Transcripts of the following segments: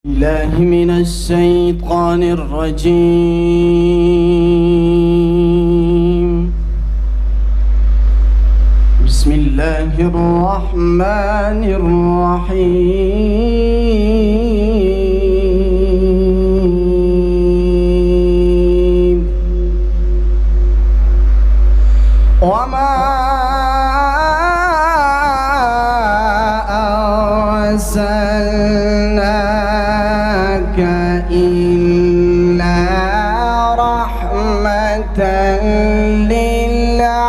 الله من الشيطان الرجيم. بسم الله الرحمن الرحيم. وما أرسلناك إلا رحمة للعالمين.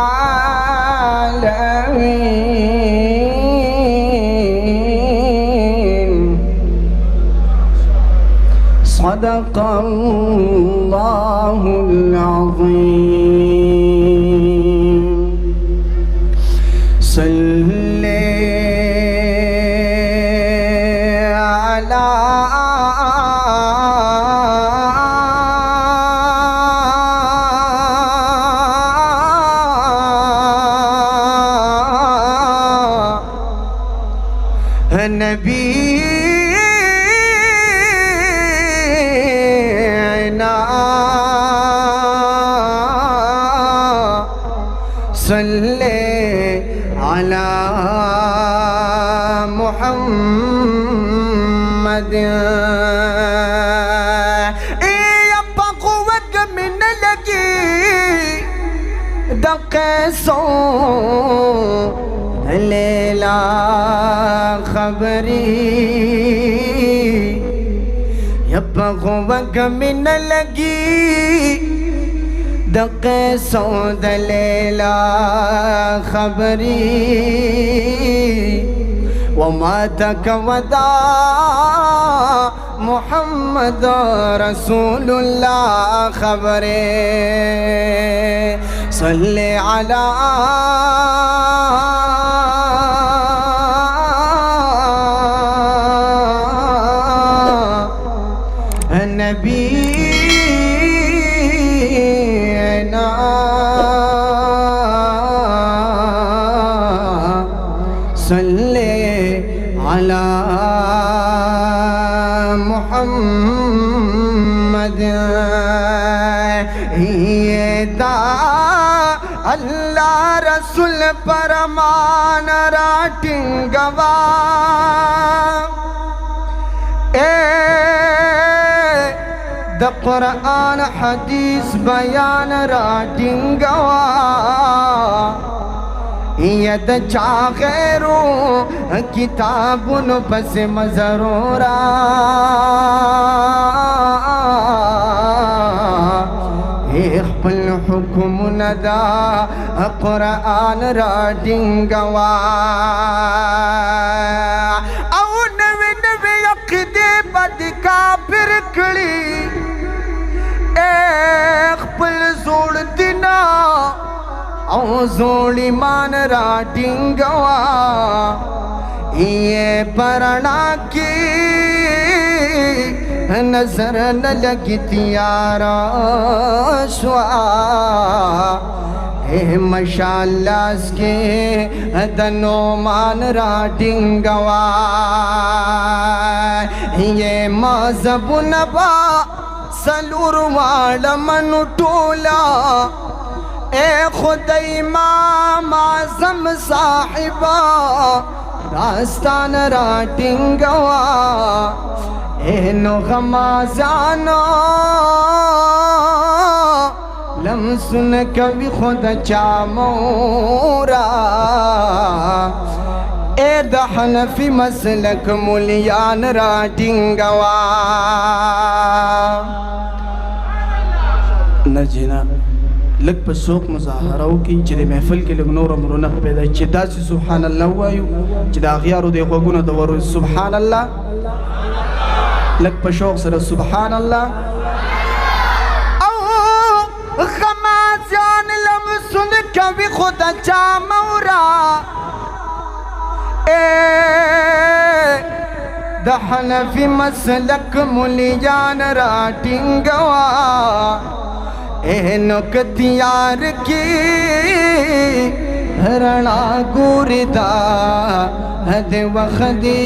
صدق الله العظيم. صلي على نبينا صلي على محمد. يبقى قوة من لقي دقسو ليلى خبري. يبقى قوة من لقي دقه سود ليلى خبري. وما تكودا محمد رسول الله خبري. صلي على النبي صلي على محمد. دا اللہ رسول پرمان راٹنگوا دا قرآن حدیث بیان راٹنگوا. ید چا غیرو کتابن پس مزرورا. اخپل حکم ندا قرآن را ڈنگوا. او نوی نوی عقیدے بد کافر کڑی. اخپل زوڑ دینا او زوڑ ایمان را ڈنگوا. یہ پرنا کی نظر نہ لگی تیارا شوا. اے ماشاءاللہ اس کے دنو مان را ڈنگوا. یہ مذہب نبا سلور والا من ٹولا. اے خدای امام اعظم صاحبہ راستان را ڈنگوا. اے نغمازانو لم سن کبھی خود چامورا. اے دا حنفی مسلک ملیان را ڈنگوا. نجینا لگ پا سوک مظاہرہو کی چیدے محفل کے لگ نور امرونق پیدا چیدہ سی سبحان اللہ وایو چیدہ اغیارو دے خوگونا دورو سبحان اللہ. لگ پا شوق سر سبحان اللہ. او خمازیان لم سن کبھی خود چامورا. اے دا حنفی مسلک ملیان را ڈنگوا. اے نکتیار کی رنا گوردا ہد وخدی